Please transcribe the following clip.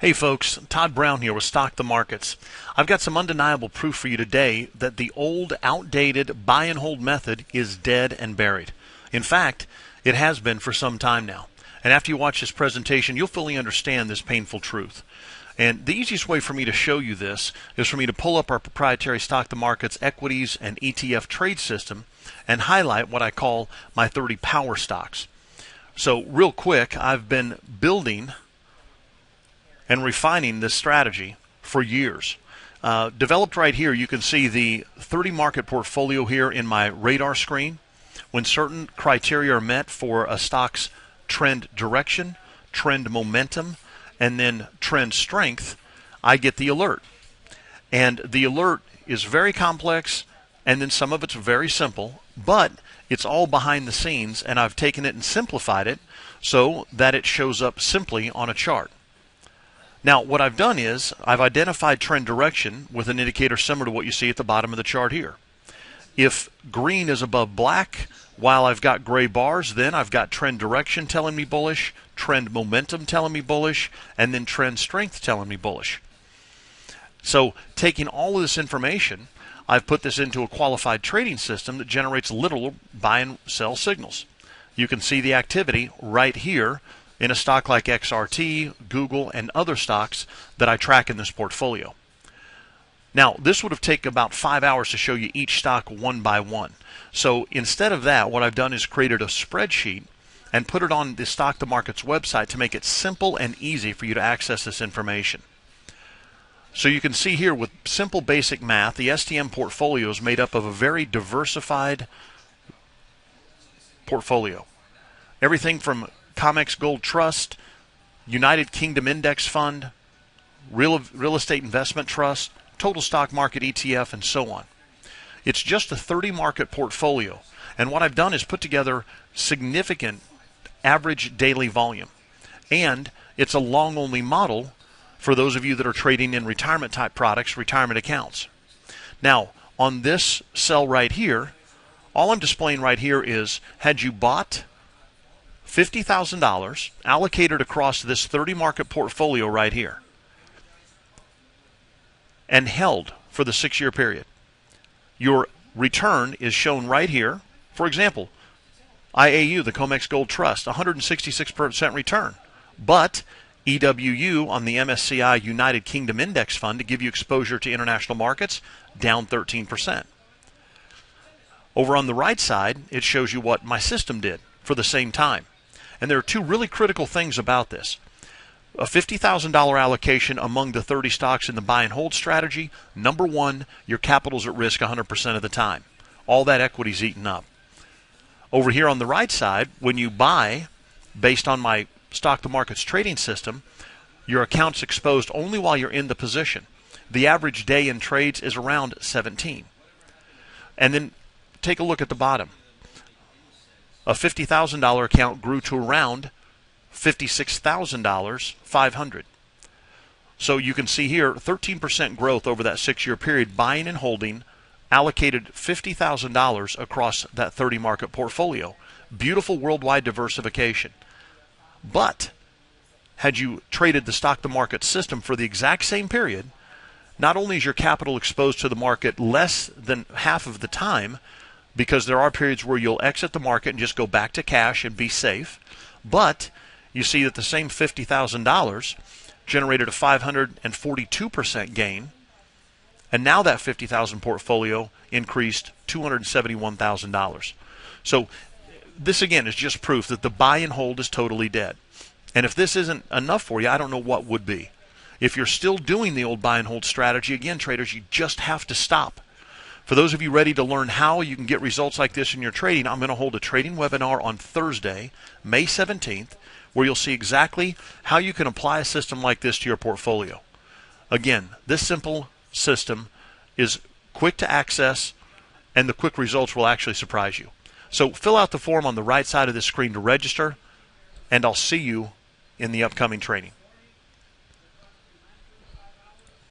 Hey folks, Todd Brown here with Stalk the Markets. I've got some undeniable proof for you today that the old, outdated buy and hold method is dead and buried. In fact, it has been for some time now. And after you watch this presentation, you'll fully understand this painful truth. And the easiest way for me to show you this is for me to pull up our proprietary Stalk the Markets equities and ETF trade system and highlight what I call my 30 power stocks. So real quick, I've been building and refining this strategy for years. Developed right here, you can see the 30 market portfolio here in my radar screen. When certain criteria are met for a stock's trend direction, trend momentum, and then trend strength, I get the alert. And the alert is very complex, and then some of it's very simple, but it's all behind the scenes, and I've taken it and simplified it so that it shows up simply on a chart. Now, what I've done is I've identified trend direction with an indicator similar to what you see at the bottom of the chart here. If green is above black, while I've got gray bars, then I've got trend direction telling me bullish, trend momentum telling me bullish, and then trend strength telling me bullish. So, taking all of this information, I've put this into a qualified trading system that generates literal buy and sell signals. You can see the activity right here in a stock like XRT, Google, and other stocks that I track in this portfolio. Now, this would have taken about 5 hours to show you each stock one by one. So instead of that, what I've done is created a spreadsheet and put it on the Stalk the Markets website to make it simple and easy for you to access this information. So you can see here with simple basic math, the STM portfolio is made up of a very diversified portfolio. Everything from COMEX Gold Trust, United Kingdom Index Fund, Real Estate Investment Trust, Total Stock Market ETF, and so on. It's just a 30 market portfolio, and what I've done is put together significant average daily volume, and it's a long only model for those of you that are trading in retirement type products, retirement accounts. Now, on this cell right here, all I'm displaying right here is had you bought $50,000 allocated across this 30 market portfolio right here and held for the 6-year period, your return is shown right here. For example, IAU, the COMEX Gold Trust, 166% return. But EWU on the MSCI United Kingdom Index Fund, to give you exposure to international markets, down 13%. Over on the right side, it shows you what my system did for the same time. And there are two really critical things about this. A $50,000 allocation among the 30 stocks in the buy and hold strategy. Number one, your capital's at risk 100% of the time. All that equity's eaten up. Over here on the right side, when you buy, based on my Stalk the Markets trading system, your account's exposed only while you're in the position. The average day in trades is around 17. And then take a look at the bottom. A $50,000 account grew to around $56,000, 500. So you can see here 13% growth over that 6-year period, buying and holding, allocated $50,000 across that 30 market portfolio. Beautiful worldwide diversification. But had you traded the Stalk the Market system for the exact same period, not only is your capital exposed to the market less than half of the time, because there are periods where you'll exit the market and just go back to cash and be safe, but you see that the same $50,000 generated a 542% gain, and now that $50,000 portfolio increased $271,000. So this again is just proof that the buy and hold is totally dead. And if this isn't enough for you, I don't know what would be. If you're still doing the old buy and hold strategy, again, traders, you just have to stop. For those of you ready to learn how you can get results like this in your trading, I'm going to hold a trading webinar on Thursday, May 17th, where you'll see exactly how you can apply a system like this to your portfolio. Again, this simple system is quick to access, and the quick results will actually surprise you. So fill out the form on the right side of the screen to register, and I'll see you in the upcoming training.